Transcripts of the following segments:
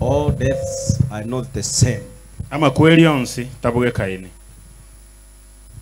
all deaths are not the same. Amakweli onsi tabuge kaini.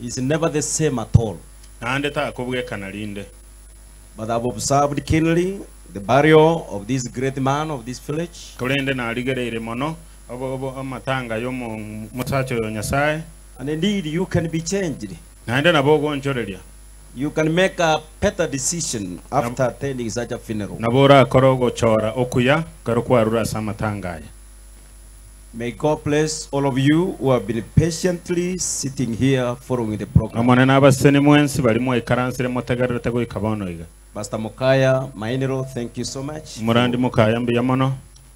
It's never the same at all. Ande ta kubuge kanalinde. But I've observed keenly the burial of this great man of this village. Kulende na aligereire mono obo amatanga yo mutacho yo Nyasaye. And indeed you can be changed. Nande na bogo nchorelia. You can make a better decision after attending such a funeral. Nabora korogo chora okuya garukwarura samatangaya. May God bless all of you who have been patiently sitting here following the program. Amone nabaseni mwensi balimo ikaransire motegarere tego ikabono iga. Pastor Mukaya Mainero, thank you so much. Murandi Mukaya mbiyamono.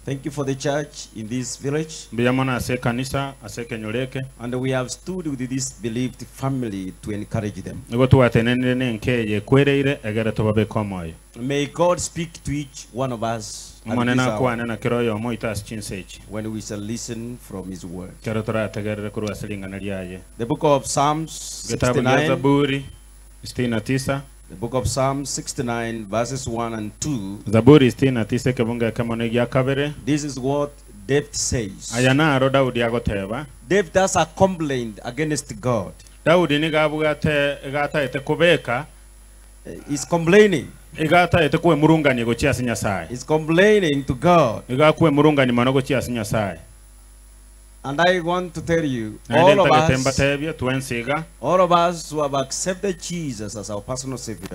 Thank you for the church in this village. Mbiyamona ase kanisa ase kenyoleke. And we have stood with this believed family to encourage them. Ngo tuwatenene nkeye kwereire egere tobabe komoyo. May God speak to each one of us Manena kwane na kiroyo mo itas chinsechi. when we shall listen from his word. Kero tora tegerere kuru asilinga naliaye. The book of Psalms 69. Zaburi 69. The book of Psalms 69 verses 1 and 2. Zaburi 69 kebunga kamone ya kabere. This is what David says. Ayana aro Daudi agoteba. David does a complaint against God. Daudi ni gabuga te gata ete kubeka. He's complaining. Igata ete kuwe murungani gochia sinyasai. He's complaining to God. Iga kuwe murungani mano gochia sinyasai. And I want to tell you, all of us who have accepted Jesus as our personal Savior,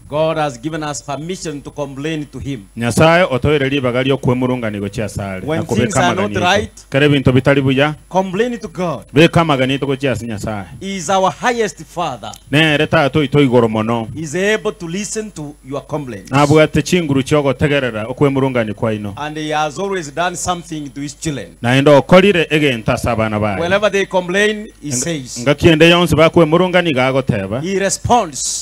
God has given us permission to complain to Him. When things are not right, complain to God. He is our highest Father. He is able to listen to your complaints. And He has always done something to His children. Whenever they complain, He says. He responds.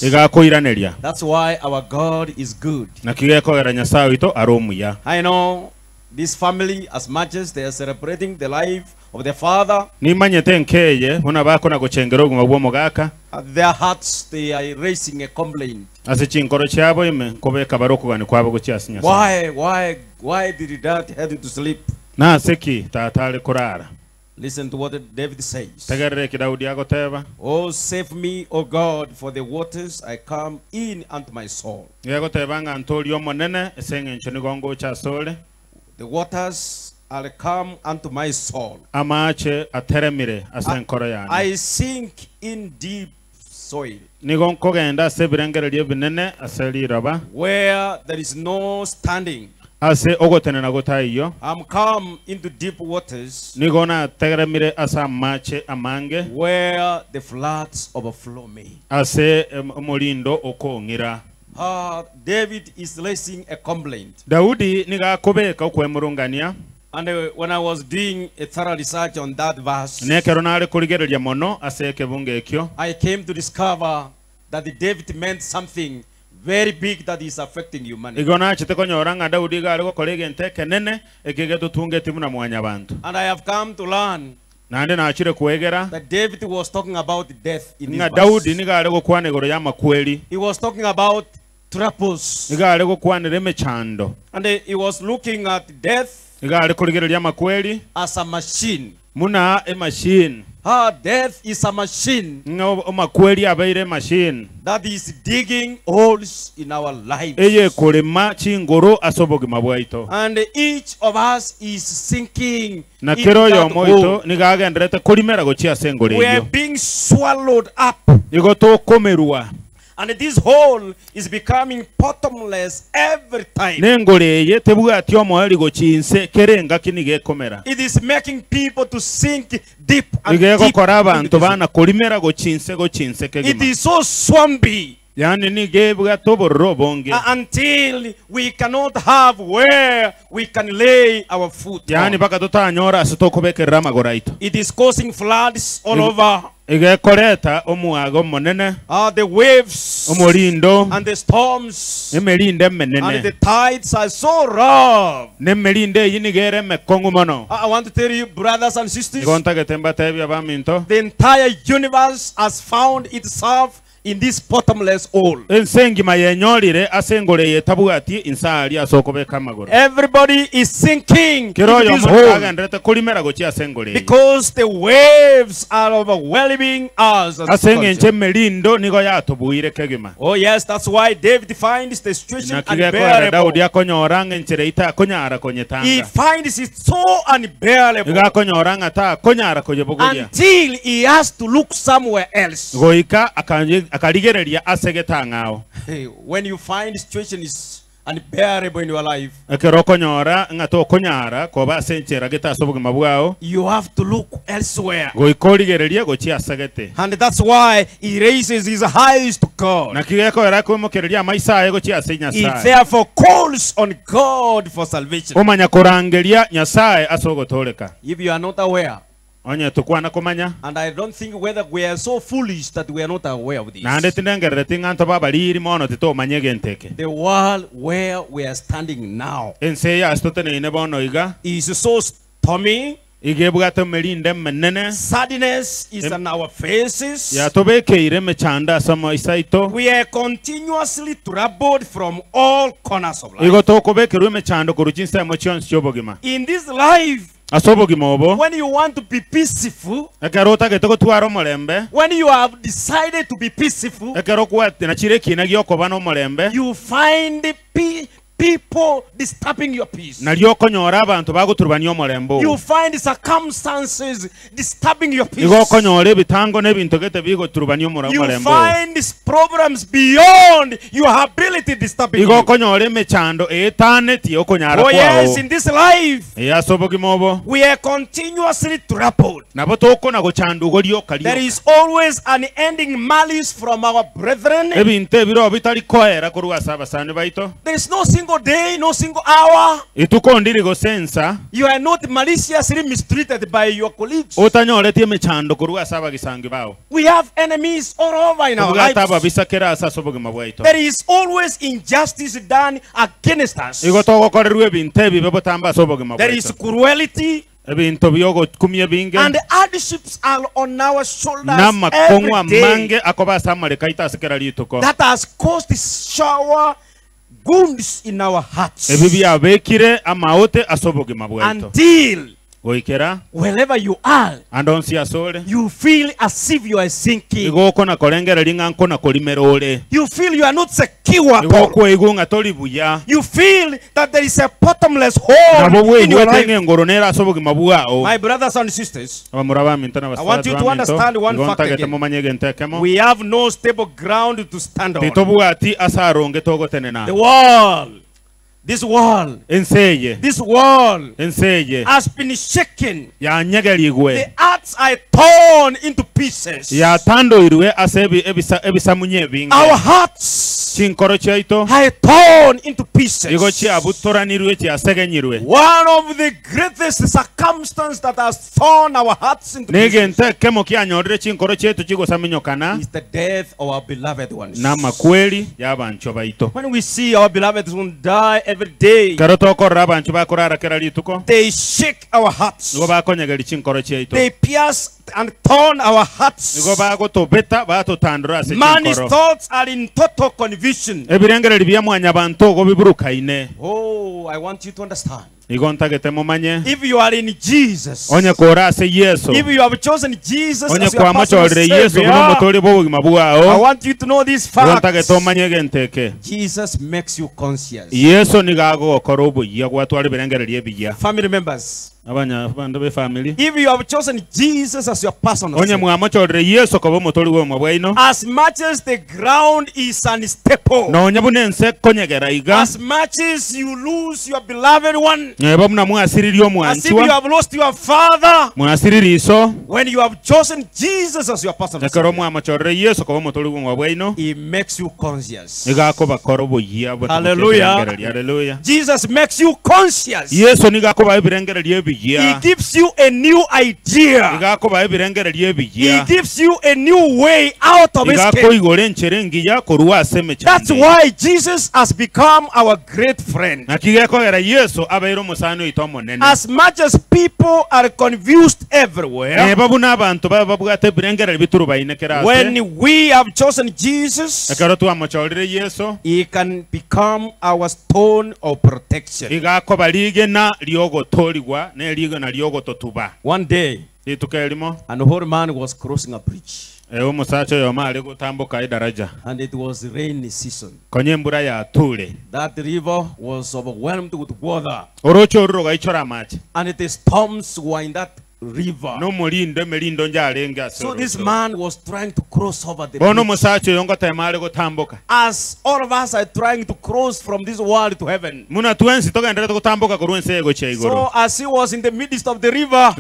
That's why our God is good. I know this family, as much as they are celebrating the life of their father, at their hearts they are raising a complaint. Why did Dad head to sleep? Listen to what David says. Oh, save me, O God, for the waters I come in unto my soul. The waters are come unto my soul. I sink in deep soil, where there is no standing. I'm come into deep waters, where the floods overflow me. David is raising a complaint. And when I was doing a thorough research on that verse, I came to discover that David meant something very big that is affecting humanity. And I have come to learn that David was talking about death in his verse. He was talking about troubles. And he was looking at death as a machine. Death is a machine that is digging holes in our lives. And each of us is sinking in that hole. We are being swallowed up. And this hole is becoming bottomless every time. It is making people to sink deep and deep. It is so swampy until we cannot have where we can lay our foot. It is causing floods all over. The waves and the storms and the tides are so rough. I want to tell you, brothers and sisters, the entire universe has found itself in this bottomless hole. Everybody is sinking into this hole because the waves are overwhelming us. Oh yes, that's why David finds the situation unbearable. He finds it so unbearable until he has to look somewhere else. When you find the situation is unbearable in your life, you have to look elsewhere. And that's why he raises his eyes to God. He therefore calls on God for salvation. If you are not aware, and I don't think whether we are so foolish that we are not aware of this. The world where we are standing now is so stormy. Sadness is on our faces. We are continuously troubled from all corners of life. In this life, when you want to be peaceful, when you have decided to be peaceful, you find people disturbing your peace. You find circumstances disturbing your peace. You find problems beyond your ability disturbing you. Oh yes, in this life, we are continuously troubled. There is always an ending malice from our brethren. There is no single day, no single hour you are not maliciously mistreated by your colleagues. We have enemies all over in our lives. There is always injustice done against us. There is cruelty, and the hardships are on our shoulders every day. That has caused this shower wounds in our hearts until wherever you are, you feel as if you are sinking. You feel you are not secure. You feel that there is a bottomless hole in your life. My brothers and sisters, I want you to understand one fact again. We have no stable ground to stand on. The world, this world has been shaken. The earths are torn into pieces. Our hearts are torn into pieces. One of the greatest circumstances that has torn our hearts into pieces is the death of our beloved ones. When we see our beloved ones die every day, they shake our hearts. They pierce and torn our hearts. Man's thoughts are in total confusion. Oh, I want you to understand. If you are in Jesus, if you have chosen Jesus as your personal Savior, I want you to know this fact. Jesus makes you conscious. Family members, if you have chosen Jesus as your personal Savior, as much as the ground is unstable, as much as you lose your beloved one, as if you have lost your father, when you have chosen Jesus as your personal Savior, He makes you conscious. Hallelujah. Jesus makes you conscious. He gives you a new idea. He gives you a new way out of escape. That's why Jesus has become our great friend. As much as people are confused everywhere, when we have chosen Jesus, He can become our stone of protection. One day, an old man was crossing a bridge, and it was rainy season. That river was overwhelmed with water, and the storms were in that river. So this man was trying to cross over the bridge. As all of us are trying to cross from this world to heaven. So as he was in the midst of the river,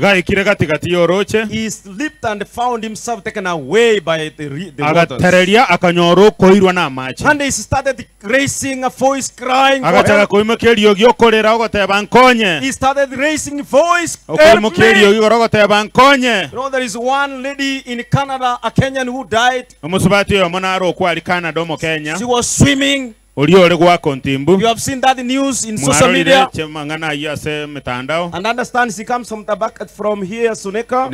he slipped and found himself taken away by the waters. And he started raising a voice, crying for help. He started raising a voice, help me. You know, there is one lady in Canada, a Kenyan, who died. She was swimming. You have seen that news in social media. And understand she comes from the bucket from here, Suneka.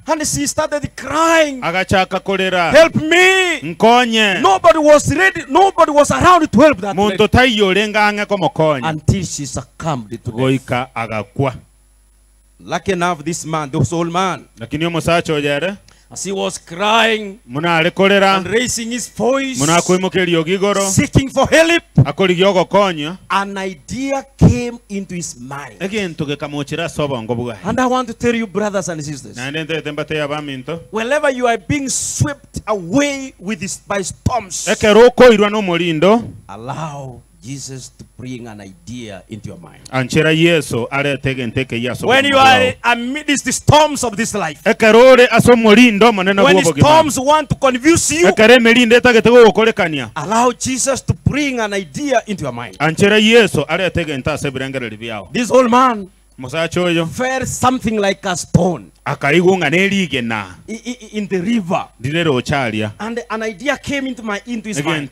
And she started crying, help me. Nobody was ready. Nobody was around to help that lady. Until she succumbed to death. Lucky enough, this man, this old man, as he was crying and raising his voice, seeking for help, an idea came into his mind. And I want to tell you, brothers and sisters, whenever you are being swept away by storms, allow Jesus to bring an idea into your mind. When you are amidst the storms of this life, when the storms want to confuse you, allow Jesus to bring an idea into your mind. This old man felt something like a stone in the river, and an idea came into his mind,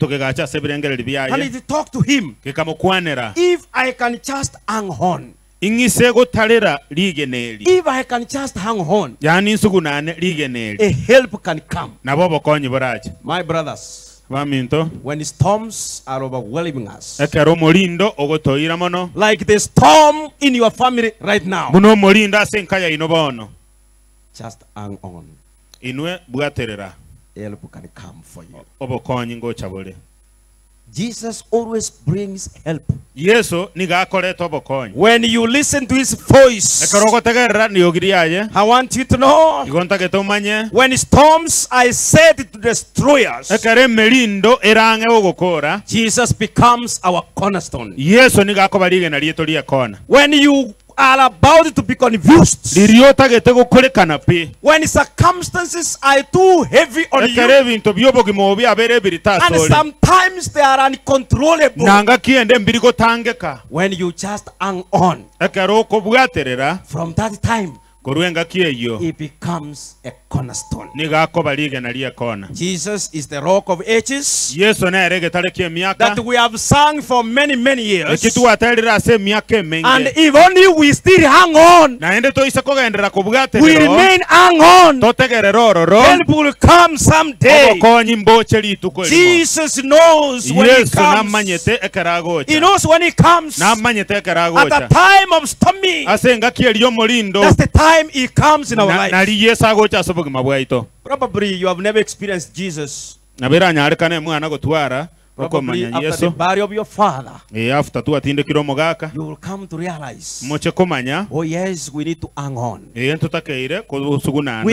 and he talked to him, if I can just hang on, if I can just hang on, a help can come. My brothers, when storms are overwhelming us, like the storm in your family right now, just hang on. Help can come for you. Jesus always brings help. When you listen to his voice, I want you to know, when storms are said to destroy us, Jesus becomes our cornerstone. When you are about to be confused, when circumstances are too heavy on you, and sometimes they are uncontrollable, when you just hang on, from that time, it becomes a cornerstone. Jesus is the rock of ages that we have sung for many, many years. And if only we still hang on, we remain hang on, help will come someday. Jesus knows when he comes. He knows when he comes. At the time of stormy, that's the time he comes in our lives. Probably you have never experienced Jesus. Probably after the burial of your father, you will come to realize, oh yes, we need to hang on. We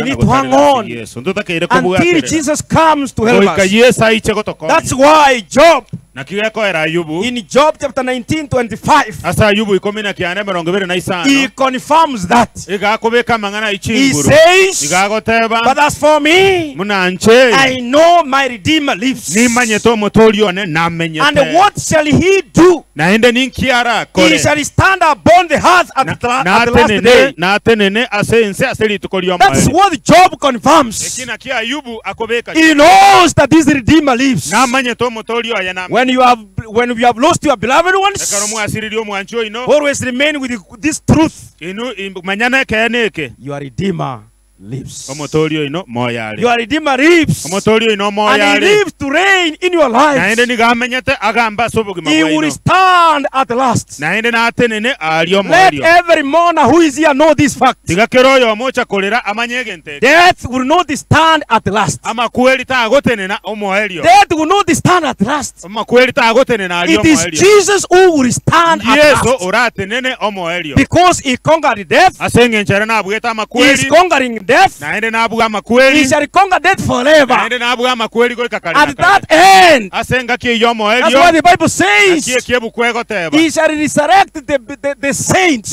need to hang on until Jesus comes to help us. That's why Job In Job chapter 19:25, he confirms that. He says, but as for me, I know my Redeemer lives. And what shall he do? He shall stand upon the earth at the last day. That's what Job confirms. He knows that his Redeemer lives. When you have lost your beloved ones, always remain with this truth. Your Redeemer lives. Your Redeemer lives. And he lives to reign in your life. He will stand at last. Let every mourner who is here know this fact. Death will not stand at last. Death will not stand at last. It is Jesus who will stand at last. Because he conquered death. He is conquering death. He shall conquer death forever. At that end, that's why the Bible says, he shall resurrect the saints.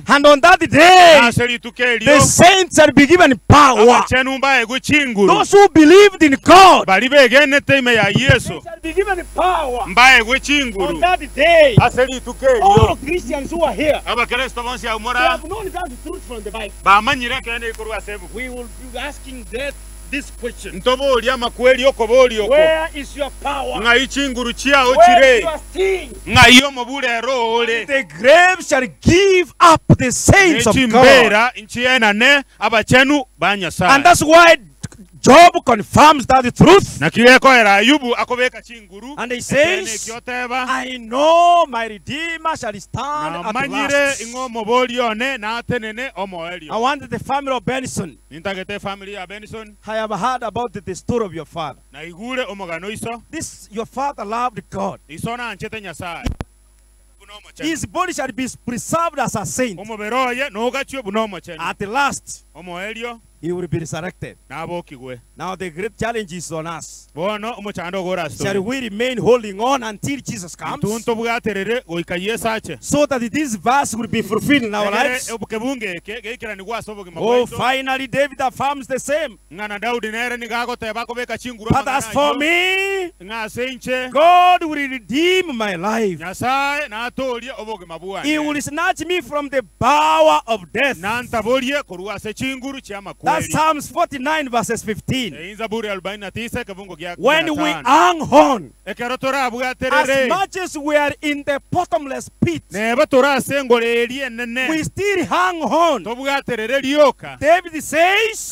And on that day, the saints shall be given power. Those who believed in God, they shall be given power. On that day, all Christians who are here, they have known that truth from the Bible. We will be asking this question. Where is your power? Where is your sting? The grave shall give up the saints of God. And that's why Job confirms that the truth. And he says, I know my Redeemer shall stand at last. I want the family of Benson. I have heard about the story of your father. Your father loved God. His body shall be preserved as a saint. At the last, he will be resurrected. Now the great challenge is on us. Shall we remain holding on until Jesus comes? So that this verse will be fulfilled in our lives. Oh, finally David affirms the same. But as for me, God will redeem my life. He will snatch me from the power of death. That's Psalms 49 verses 15. When we hang on, as much as we are in the bottomless pit, we still hang on. David says,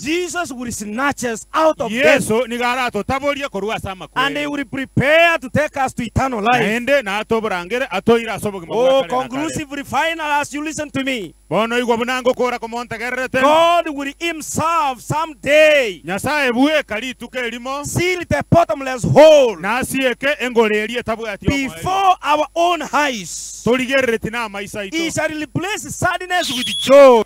Jesus will snatch us out of death. And he will prepare to take us to eternal life. Oh, conclusively, final, as you listen to me, God will himself someday seal the bottomless hole before our own eyes. He shall replace sadness with joy.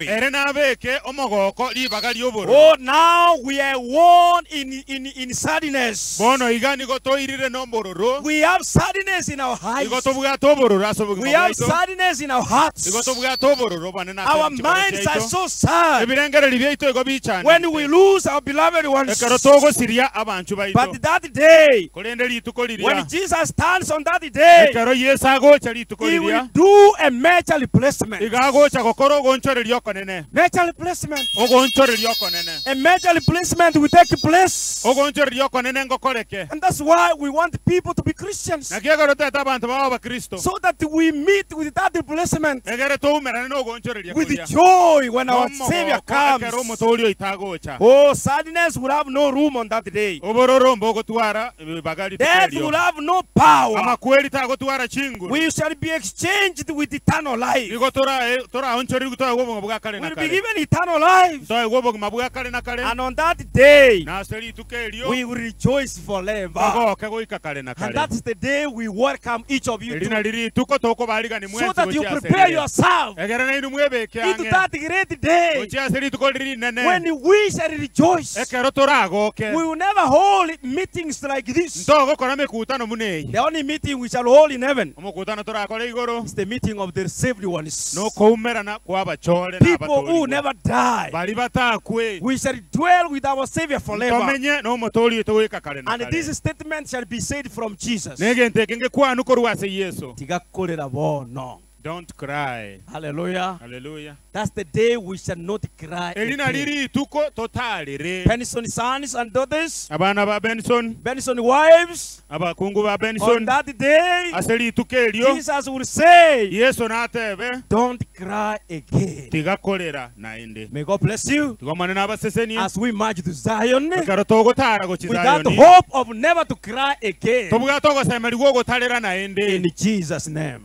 Oh, now we are one in sadness. We have sadness in our eyes. We have sadness in our hearts. Our minds are so sad when we lose our beloved ones. But that day, when Jesus stands on that day, he will do a major replacement. Major replacement. A major replacement will take place. And that's why we want people to be Christians. So that we meet with that replacement with joy when our Savior comes. Oh, sadness will have no room on that day. Death will have no power. We shall be exchanged with eternal life. We will be given eternal life. And on that day, we will rejoice forever. And that's the day we welcome each of you to. So that you prepare yourself into that great day when we shall rejoice. We will never hold meetings like this. The only meeting we shall hold in heaven is the meeting of the saved ones. People who never die. We shall dwell with our Savior forever. And this statement shall be said from Jesus. Don't cry. Hallelujah. Hallelujah. That's the day we shall not cry again. Benson sons and daughters, Benson wives, on that day, Jesus will say, don't cry again. May God bless you as we march to Zion with that hope of never to cry again. In Jesus' name.